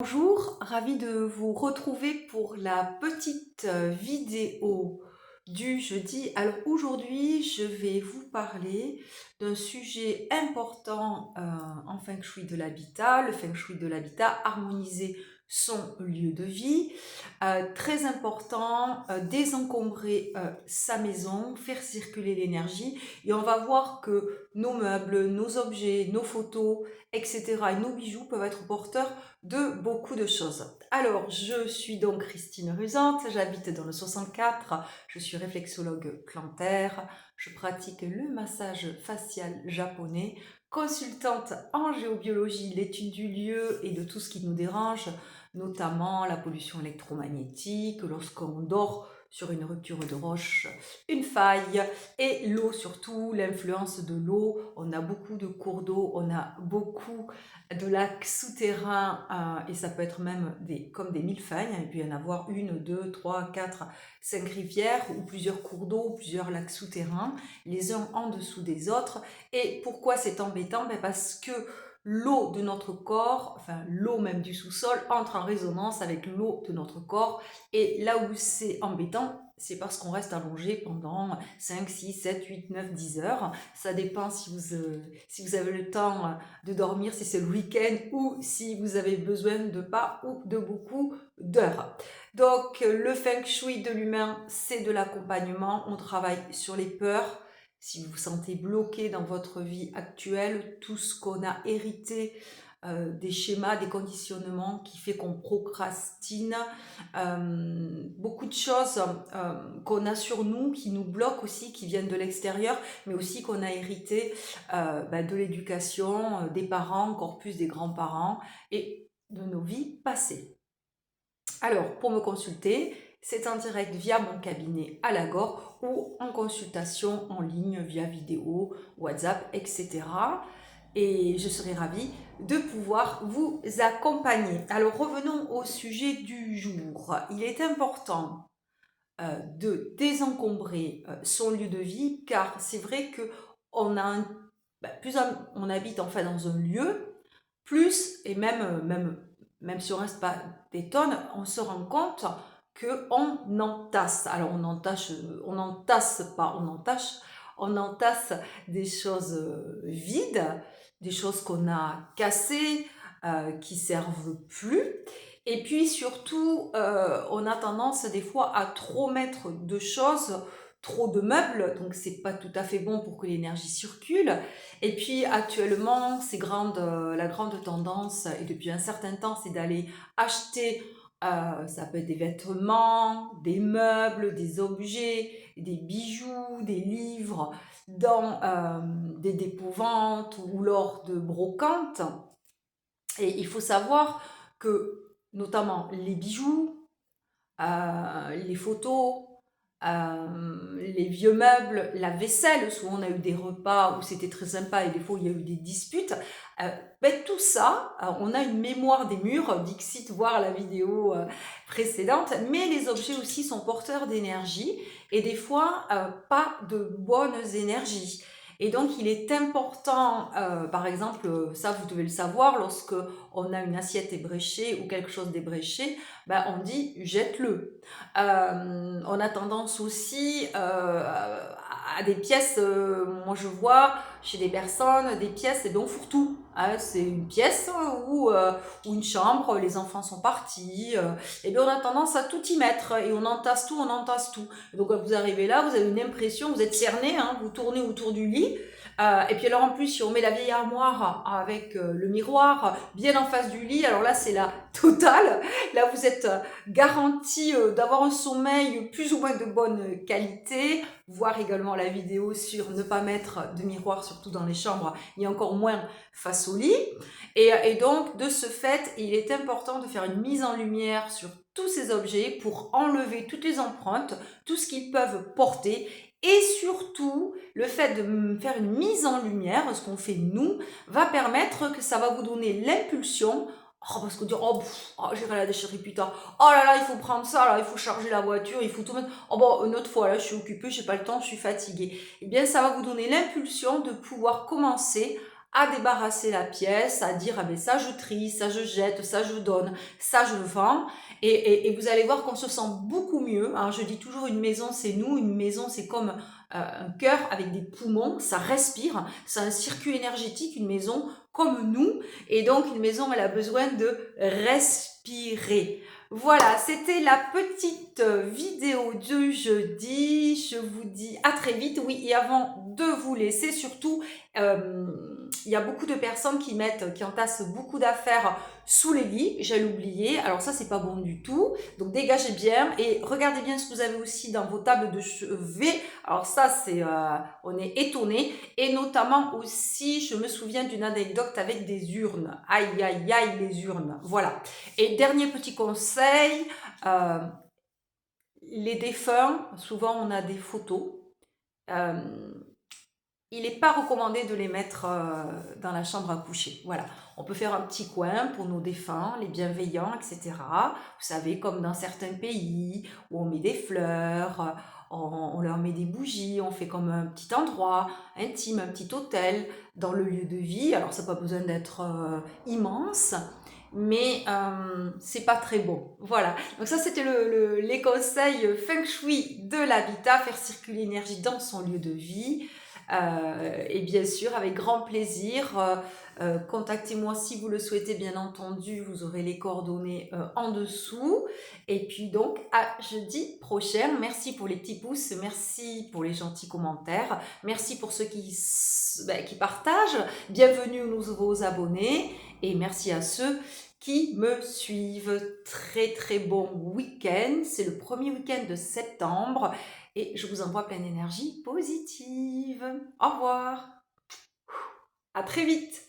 Bonjour, ravi de vous retrouver pour la petite vidéo du jeudi. Alors aujourd'hui, je vais vous parler d'un sujet important en Feng Shui de l'habitat, le Feng Shui de l'habitat, harmoniser son lieu de vie. Très important, désencombrer sa maison, faire circuler l'énergie. Et on va voir que nos meubles, nos objets, nos photos, etc. et nos bijoux peuvent être porteurs de beaucoup de choses. Alors, je suis donc Christine Rusante, j'habite dans le 64, je suis réflexologue plantaire, je pratique le massage facial japonais, consultante en géobiologie, l'étude du lieu et de tout ce qui nous dérange, notamment la pollution électromagnétique, lorsqu'on dort sur une rupture de roche, une faille, et l'eau surtout, l'influence de l'eau. On a beaucoup de cours d'eau, on a beaucoup de lacs souterrains, et ça peut être même comme des millefeuilles. Il peut y en avoir une, deux, trois, quatre, cinq rivières ou plusieurs cours d'eau, plusieurs lacs souterrains, les uns en dessous des autres. Et pourquoi c'est embêtant? Parce que l'eau de notre corps, enfin l'eau même du sous-sol, entre en résonance avec l'eau de notre corps. Et là où c'est embêtant, c'est parce qu'on reste allongé pendant 5, 6, 7, 8, 9, 10 heures. Ça dépend si vous avez le temps de dormir, si c'est le week-end ou si vous avez besoin de pas ou de beaucoup d'heures. Donc le Feng Shui de l'humain, c'est de l'accompagnement. On travaille sur les peurs. Si vous vous sentez bloqué dans votre vie actuelle, tout ce qu'on a hérité, des schémas, des conditionnements qui fait qu'on procrastine, beaucoup de choses qu'on a sur nous, qui nous bloquent aussi, qui viennent de l'extérieur, mais aussi qu'on a hérité de l'éducation, des parents, encore plus des grands-parents et de nos vies passées. Alors, pour me consulter, c'est en direct via mon cabinet à Lagore ou en consultation en ligne via vidéo, WhatsApp, etc. Et je serai ravie de pouvoir vous accompagner. Alors, revenons au sujet du jour. Il est important de désencombrer son lieu de vie, car c'est vrai que on a plus on habite enfin dans un lieu, plus, et même si on reste pas des tonnes, on se rend compte qu'on entasse. Alors on entasse pas, on entache, on entasse des choses vides, des choses qu'on a cassées, qui servent plus. Et puis surtout, on a tendance des fois à trop mettre de choses, trop de meubles, donc c'est pas tout à fait bon pour que l'énergie circule. Et puis actuellement, la grande tendance, et depuis un certain temps, c'est d'aller acheter, ça peut être des vêtements, des meubles, des objets, des bijoux, des livres, dans des dépôts-ventes ou lors de brocantes. Et il faut savoir que notamment les bijoux, les photos, les vieux meubles, la vaisselle, souvent on a eu des repas où c'était très sympa et des fois il y a eu des disputes, tout ça, on a une mémoire des murs, Dixit, voir la vidéo précédente, mais les objets aussi sont porteurs d'énergie et des fois pas de bonnes énergies. Et donc, il est important, par exemple, ça vous devez le savoir, lorsque on a une assiette ébréchée ou quelque chose d'ébréché, on dit jette-le. On a tendance aussi à des pièces, moi je vois chez des personnes des pièces, c'est donc fourre-tout. Hein, c'est une pièce ou une chambre, les enfants sont partis, et bien on a tendance à tout y mettre et on entasse tout, on entasse tout. Donc quand vous arrivez là, vous avez une impression, vous êtes cerné, hein, vous tournez autour du lit. Et puis alors en plus, si on met la vieille armoire avec le miroir bien en face du lit, alors là c'est la totale. Là vous êtes garantie d'avoir un sommeil plus ou moins de bonne qualité. Voir également la vidéo sur ne pas mettre de miroir, surtout dans les chambres, et encore moins face au lit. Et donc de ce fait, il est important de faire une mise en lumière sur tous ces objets pour enlever toutes les empreintes, tout ce qu'ils peuvent porter. Et surtout, le fait de faire une mise en lumière, ce qu'on fait nous, va permettre que ça va vous donner l'impulsion. Oh, parce qu'on dit, j'irai à la déchetterie plus tard. Oh là là, il faut prendre ça, là, il faut charger la voiture, il faut tout mettre. Oh bon, une autre fois, là, je suis occupée, j'ai pas le temps, je suis fatiguée. Eh bien, ça va vous donner l'impulsion de pouvoir commencer à débarrasser la pièce, à dire ah ben ça je trie, ça je jette, ça je donne, ça je vends. Et vous allez voir qu'on se sent beaucoup mieux. Hein. Je dis toujours une maison c'est nous, une maison c'est comme un cœur avec des poumons, ça respire, c'est un circuit énergétique, une maison comme nous. Et donc une maison elle a besoin de respirer. Voilà, c'était la petite vidéo du jeudi. Je vous dis à très vite. Oui, et avant de vous laisser, surtout, il y a beaucoup de personnes qui entassent beaucoup d'affaires sous les lits. J'ai oublié. Alors ça, c'est pas bon du tout. Donc dégagez bien et regardez bien ce que vous avez aussi dans vos tables de chevet. Alors ça, on est étonné. Et notamment aussi, je me souviens d'une anecdote avec des urnes. Aïe, aïe, aïe, les urnes. Voilà. Et dernier petit conseil, euh, les défunts, souvent on a des photos. Euh, il n'est pas recommandé de les mettre dans la chambre à coucher. Voilà, on peut faire un petit coin pour nos défunts, les bienveillants, etc. Vous savez, comme dans certains pays où on met des fleurs, on leur met des bougies, on fait comme un petit endroit intime, un petit hôtel dans le lieu de vie. Alors ça n'a pas besoin d'être immense, mais c'est pas très bon. Voilà, donc ça c'était les conseils feng shui de l'habitat, faire circuler l'énergie dans son lieu de vie. Et bien sûr, avec grand plaisir, contactez-moi si vous le souhaitez, bien entendu, vous aurez les coordonnées en dessous. Et puis donc, à jeudi prochain. Merci pour les petits pouces, merci pour les gentils commentaires, merci pour ceux qui partagent, bienvenue aux nouveaux abonnés, et merci à ceux qui me suivent. Très très bon week-end, c'est le premier week-end de septembre. Et je vous envoie plein d'énergie positive. Au revoir. À très vite.